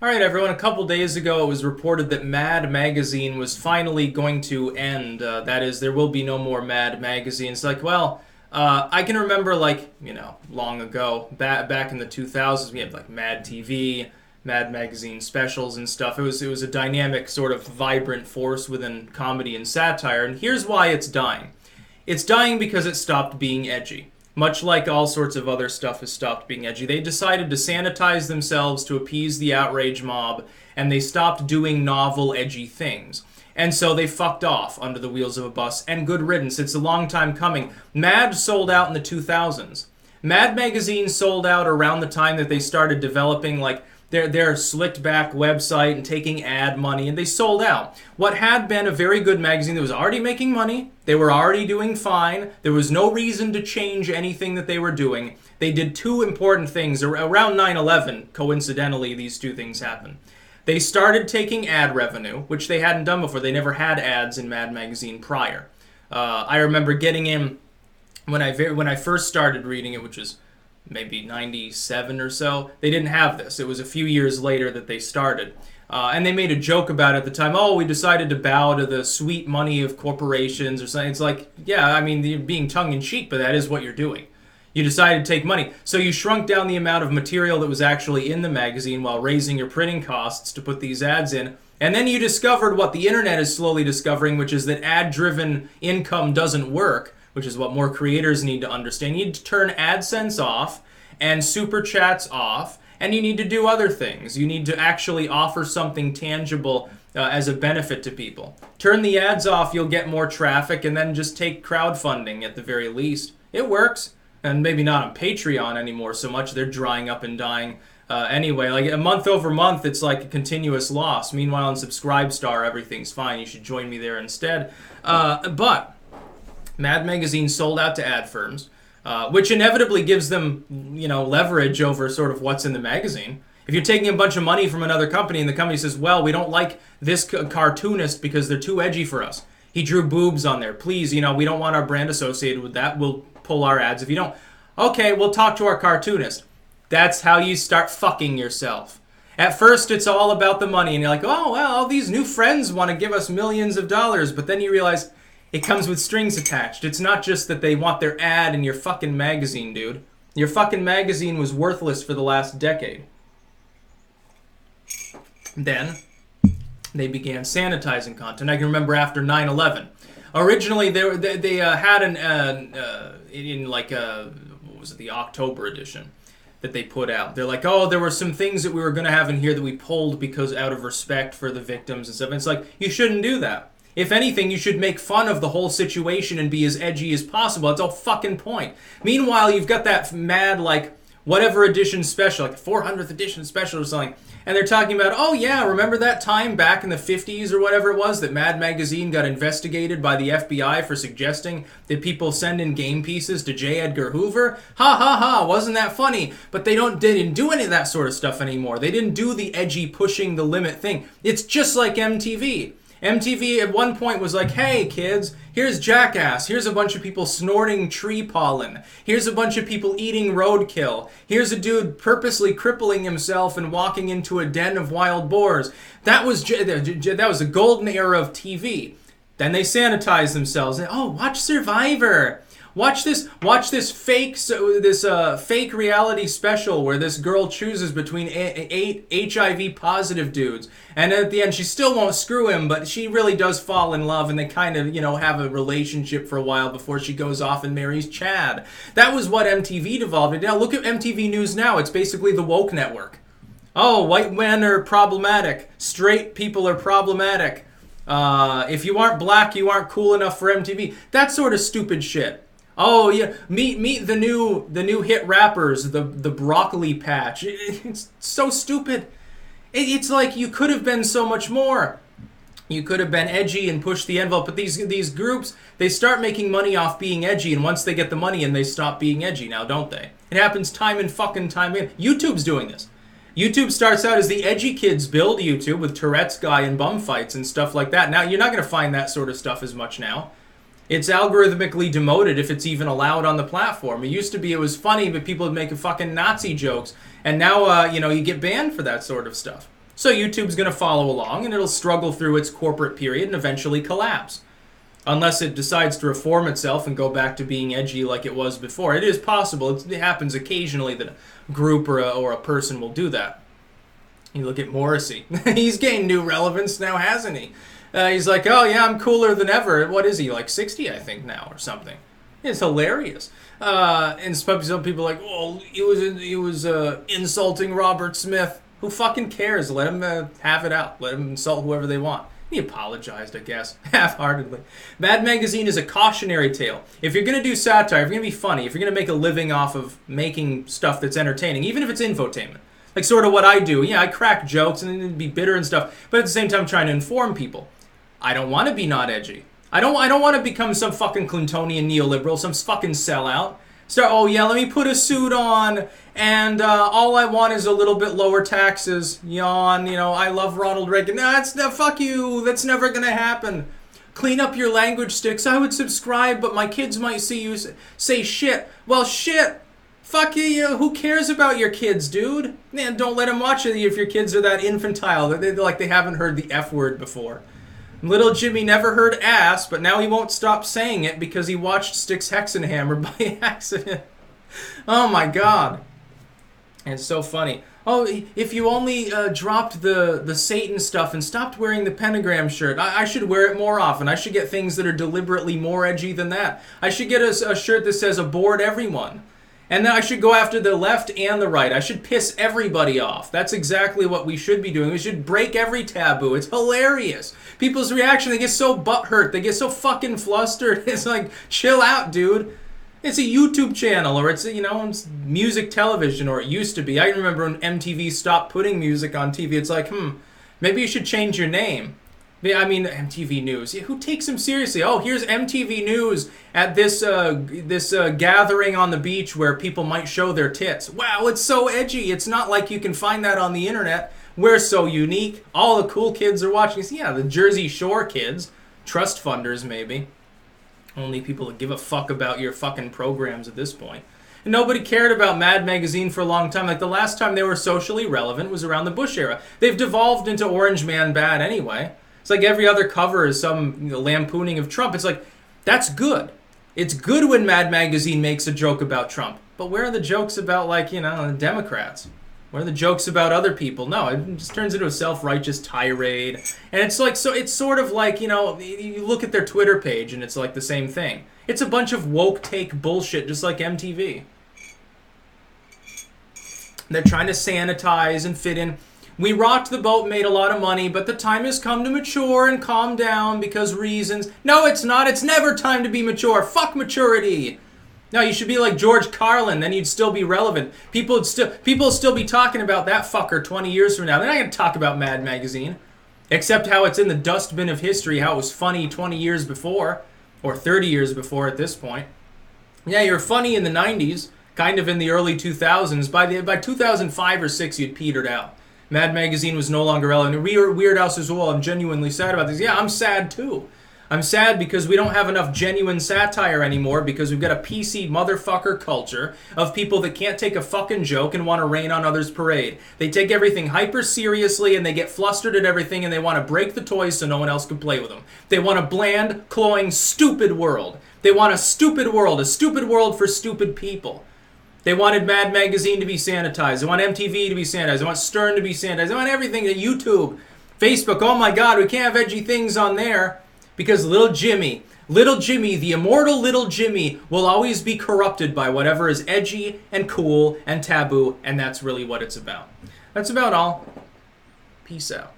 Alright everyone, a couple days ago it was reported that Mad Magazine was finally going to end. That is, there will be no more Mad Magazines. I can remember long ago, back in the 2000s, we had like Mad TV, Mad Magazine specials and stuff. It was a dynamic sort of vibrant force within comedy and satire, and here's why it's dying. It's dying because it stopped being edgy. Much like all sorts of other stuff has stopped being edgy. They decided to sanitize themselves to appease the outrage mob, and they stopped doing novel, edgy things. And so they fucked off under the wheels of a bus, and good riddance. It's a long time coming. Mad sold out in the 2000s. Mad Magazine sold out around the time that they started developing their slicked back website and taking ad money, and they sold out. What had been a very good magazine that was already making money, they were already doing fine, there was no reason to change anything that they were doing. They did two important things. Around 9/11, coincidentally, these two things happened. They started taking ad revenue, which they hadn't done before. They never had ads in Mad Magazine prior. I remember getting in when I first started reading it, which was maybe 97 or so. They didn't have this. It was a few years later that they started. And they made a joke about it at the time. Oh, we decided to bow to the sweet money of corporations or something. It's like, yeah, I mean, you're being tongue-in-cheek, but that is what you're doing. You decided to take money. So you shrunk down the amount of material that was actually in the magazine while raising your printing costs to put these ads in. And then you discovered what the internet is slowly discovering, which is that ad-driven income doesn't work, which is what more creators need to understand. You need to turn AdSense off and Super Chats off, and you need to do other things. You need to actually offer something tangible as a benefit to people. Turn the ads off, you'll get more traffic, and then just take crowdfunding at the very least. It works, and maybe not on Patreon anymore so much. They're drying up and dying anyway. Like a month over month, it's like a continuous loss. Meanwhile, on Subscribestar, everything's fine. You should join me there instead. But Mad Magazine sold out to ad firms, which inevitably gives them, leverage over sort of what's in the magazine. If you're taking a bunch of money from another company and the company says, well, we don't like this cartoonist because they're too edgy for us. He drew boobs on there. Please, we don't want our brand associated with that. We'll pull our ads if you don't. Okay, we'll talk to our cartoonist. That's how you start fucking yourself. At first, it's all about the money, and you're like, oh, well, all these new friends want to give us millions of dollars, but then you realize it comes with strings attached. It's not just that they want their ad in your fucking magazine, dude. Your fucking magazine was worthless for the last decade. Then, they began sanitizing content. I can remember after 9/11. Originally, they had the October edition that they put out. They're like, oh, there were some things that we were going to have in here that we pulled because out of respect for the victims and stuff. And it's like, you shouldn't do that. If anything, you should make fun of the whole situation and be as edgy as possible. That's the whole fucking point. Meanwhile, you've got that mad, whatever edition special, like the 400th edition special or something, and they're talking about, oh yeah, remember that time back in the 50s or whatever it was that Mad Magazine got investigated by the FBI for suggesting that people send in game pieces to J. Edgar Hoover? Ha ha ha, wasn't that funny? But they didn't do any of that sort of stuff anymore. They didn't do the edgy pushing the limit thing. It's just like MTV. MTV at one point was like, hey kids, here's Jackass, here's a bunch of people snorting tree pollen, here's a bunch of people eating roadkill, here's a dude purposely crippling himself and walking into a den of wild boars. That was the golden era of TV. Then they sanitized themselves and, oh, watch Survivor. Watch this fake reality special where this girl chooses between 8 HIV positive dudes, and at the end she still won't screw him, but she really does fall in love, and they kind of have a relationship for a while before she goes off and marries Chad. That was what MTV devolved into. Now look at MTV News now. It's basically the woke network. Oh, white men are problematic. Straight people are problematic. If you aren't black, you aren't cool enough for MTV. That sort of stupid shit. Oh yeah, meet the new hit rappers, the broccoli patch. It's so stupid. It's like you could have been so much more. You could have been edgy and pushed the envelope, but these groups, they start making money off being edgy, and once they get the money in, they stop being edgy now, don't they? It happens time and fucking time again. YouTube's doing this. YouTube starts out as the edgy kids build YouTube with Tourette's guy and bum fights and stuff like that. Now, you're not going to find that sort of stuff as much now. It's algorithmically demoted if it's even allowed on the platform. It used to be it was funny, but people would make fucking Nazi jokes. And now, you get banned for that sort of stuff. So YouTube's going to follow along, and it'll struggle through its corporate period and eventually collapse. Unless it decides to reform itself and go back to being edgy like it was before. It is possible. It happens occasionally that a group or a person will do that. You look at Morrissey. He's gained new relevance now, hasn't he? He's like, oh yeah, I'm cooler than ever. What is he, like 60, I think, now or something? It's hilarious. And some people are like, oh, he was insulting Robert Smith. Who fucking cares? Let him have it out. Let him insult whoever they want. He apologized, I guess, half-heartedly. Mad Magazine is a cautionary tale. If you're going to do satire, if you're going to be funny, if you're going to make a living off of making stuff that's entertaining, even if it's infotainment, like sort of what I do. Yeah, I crack jokes and then be bitter and stuff, but at the same time trying to inform people. I don't want to be not edgy. I don't want to become some fucking Clintonian neoliberal, some fucking sellout. Start, oh yeah, let me put a suit on, and all I want is a little bit lower taxes. Yawn, I love Ronald Reagan. No, fuck you, that's never gonna happen. Clean up your language, Sticks. I would subscribe, but my kids might see you say shit. Well, shit. Fuck you, who cares about your kids, dude? Man, don't let them watch it if your kids are that infantile. They haven't heard the F word before. Little Jimmy never heard ass, but now he won't stop saying it because he watched Styx Hexenhammer by accident. Oh my god. And it's so funny. Oh, if you only dropped the Satan stuff and stopped wearing the pentagram shirt, I should wear it more often. I should get things that are deliberately more edgy than that. I should get a shirt that says abort everyone. And then I should go after the left and the right. I should piss everybody off. That's exactly what we should be doing. We should break every taboo. It's hilarious. People's reaction, they get so butthurt. They get so fucking flustered. It's like, chill out, dude. It's a YouTube channel, or it's it's music television, or it used to be. I remember when MTV stopped putting music on TV. It's like, maybe you should change your name. I mean, MTV News. Yeah, who takes him seriously? Oh, here's MTV News at this gathering on the beach where people might show their tits. Wow, it's so edgy. It's not like you can find that on the internet. We're so unique. All the cool kids are watching us. Yeah, the Jersey Shore kids. Trust funders, maybe. Only people that give a fuck about your fucking programs at this point. And nobody cared about Mad Magazine for a long time. Like, the last time they were socially relevant was around the Bush era. They've devolved into Orange Man Bad anyway. It's like every other cover is some lampooning of Trump. It's like, that's good. It's good when Mad Magazine makes a joke about Trump. But where are the jokes about, like, the Democrats? Where are the jokes about other people? No, it just turns into a self-righteous tirade. And it's like, so it's sort of like, you look at their Twitter page and it's like the same thing. It's a bunch of woke take bullshit, just like MTV. They're trying to sanitize and fit in. We rocked the boat, made a lot of money, but the time has come to mature and calm down because reasons. No, it's not. It's never time to be mature. Fuck maturity. No, you should be like George Carlin, then you'd still be relevant. People would still be talking about that fucker 20 years from now. They're not going to talk about Mad Magazine, except how it's in the dustbin of history, how it was funny 20 years before, or 30 years before at this point. Yeah, you're funny in the 90s, kind of in the early 2000s. By 2005 or 6, you'd petered out. Mad Magazine was no longer relevant. Weird Al says, well, I'm genuinely sad about this. Yeah, I'm sad too. I'm sad because we don't have enough genuine satire anymore because we've got a PC motherfucker culture of people that can't take a fucking joke and want to rain on others' parade. They take everything hyper seriously and they get flustered at everything and they want to break the toys so no one else can play with them. They want a bland, cloying, stupid world. They want a stupid world for stupid people. They wanted Mad Magazine to be sanitized. They want MTV to be sanitized. They want Stern to be sanitized. They want everything. YouTube, Facebook. Oh my God, we can't have edgy things on there because little Jimmy, the immortal little Jimmy, will always be corrupted by whatever is edgy and cool and taboo, and that's really what it's about. That's about all. Peace out.